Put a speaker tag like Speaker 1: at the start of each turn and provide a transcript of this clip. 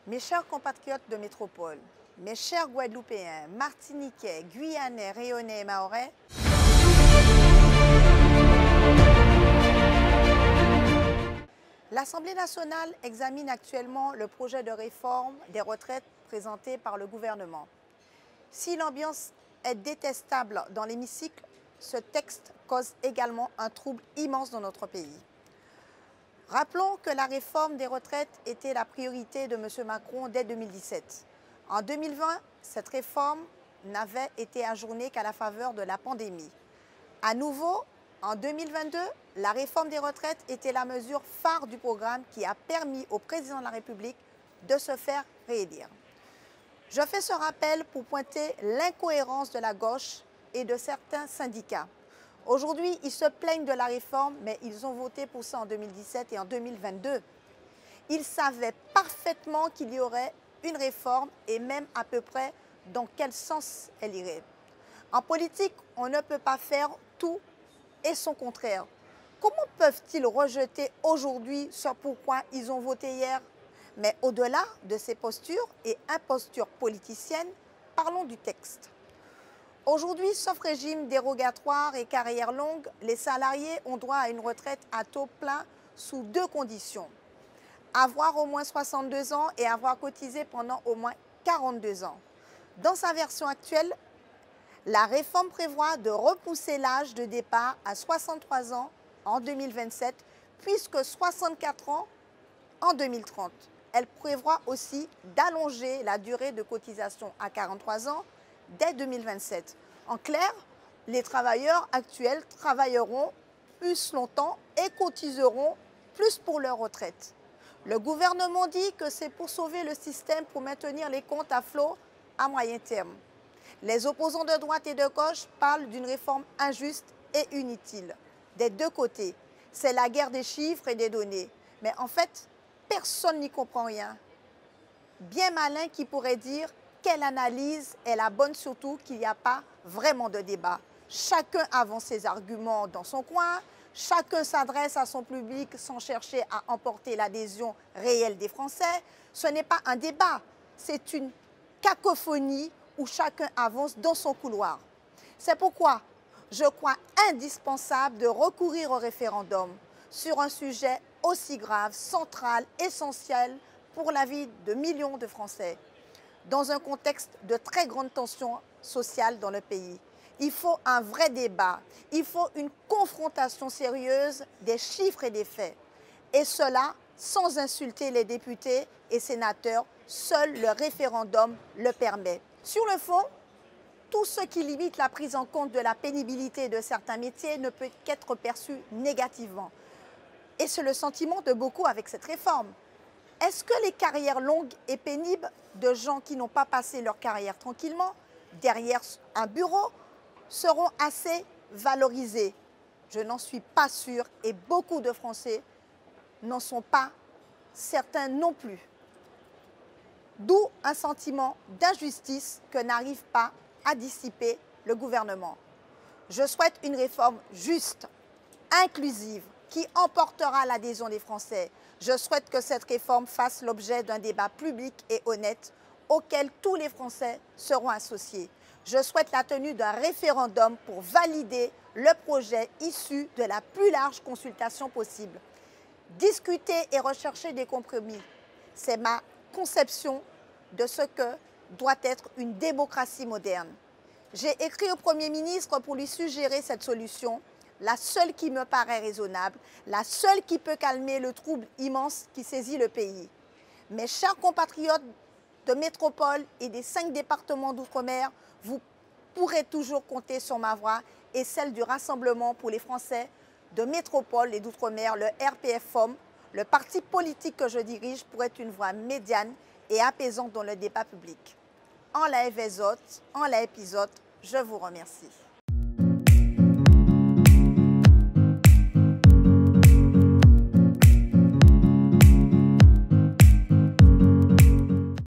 Speaker 1: Mes chers compatriotes de métropole, mes chers Guadeloupéens, Martiniquais, Guyanais, Réunionnais et Mahorais, l'Assemblée nationale examine actuellement le projet de réforme des retraites présenté par le gouvernement. Si l'ambiance est détestable dans l'hémicycle, ce texte cause également un trouble immense dans notre pays. Rappelons que la réforme des retraites était la priorité de M. Macron dès 2017. En 2020, cette réforme n'avait été ajournée qu'à la faveur de la pandémie. À nouveau, en 2022, la réforme des retraites était la mesure phare du programme qui a permis au président de la République de se faire réélire. Je fais ce rappel pour pointer l'incohérence de la gauche et de certains syndicats. Aujourd'hui, ils se plaignent de la réforme, mais ils ont voté pour ça en 2017 et en 2022. Ils savaient parfaitement qu'il y aurait une réforme et même à peu près dans quel sens elle irait. En politique, on ne peut pas faire tout et son contraire. Comment peuvent-ils rejeter aujourd'hui ce pourquoi ils ont voté hier? Mais au-delà de ces postures et impostures politiciennes, parlons du texte. Aujourd'hui, sauf régime dérogatoire et carrière longue, les salariés ont droit à une retraite à taux plein sous deux conditions. Avoir au moins 62 ans et avoir cotisé pendant au moins 42 ans. Dans sa version actuelle, la réforme prévoit de repousser l'âge de départ à 63 ans en 2027, puisque 64 ans en 2030. Elle prévoit aussi d'allonger la durée de cotisation à 43 ans dès 2027. En clair, les travailleurs actuels travailleront plus longtemps et cotiseront plus pour leur retraite. Le gouvernement dit que c'est pour sauver le système, pour maintenir les comptes à flot à moyen terme. Les opposants de droite et de gauche parlent d'une réforme injuste et inutile. Des deux côtés, c'est la guerre des chiffres et des données. Mais en fait, personne n'y comprend rien. Bien malin qui pourrait dire quelle analyse est la bonne, surtout qu'il n'y a pas vraiment de débat. Chacun avance ses arguments dans son coin, chacun s'adresse à son public sans chercher à emporter l'adhésion réelle des Français. Ce n'est pas un débat, c'est une cacophonie où chacun avance dans son couloir. C'est pourquoi je crois indispensable de recourir au référendum sur un sujet aussi grave, central, essentiel pour la vie de millions de Français. Dans un contexte de très grande tension sociale dans le pays. Il faut un vrai débat, il faut une confrontation sérieuse des chiffres et des faits. Et cela sans insulter les députés et sénateurs, seul le référendum le permet. Sur le fond, tout ce qui limite la prise en compte de la pénibilité de certains métiers ne peut qu'être perçu négativement. Et c'est le sentiment de beaucoup avec cette réforme. Est-ce que les carrières longues et pénibles de gens qui n'ont pas passé leur carrière tranquillement, derrière un bureau, seront assez valorisées? Je n'en suis pas sûre et beaucoup de Français n'en sont pas certains non plus. D'où un sentiment d'injustice que n'arrive pas à dissiper le gouvernement. Je souhaite une réforme juste, inclusive, qui emportera l'adhésion des Français. Je souhaite que cette réforme fasse l'objet d'un débat public et honnête auquel tous les Français seront associés. Je souhaite la tenue d'un référendum pour valider le projet issu de la plus large consultation possible. Discuter et rechercher des compromis, c'est ma conception de ce que doit être une démocratie moderne. J'ai écrit au Premier ministre pour lui suggérer cette solution, la seule qui me paraît raisonnable, la seule qui peut calmer le trouble immense qui saisit le pays. Mes chers compatriotes de métropole et des 5 départements d'outre-mer, vous pourrez toujours compter sur ma voix et celle du Rassemblement pour les Français de métropole et d'outre-mer, le RPF-FOM, le parti politique que je dirige, pour être une voix médiane et apaisante dans le débat public. En la épisode, je vous remercie.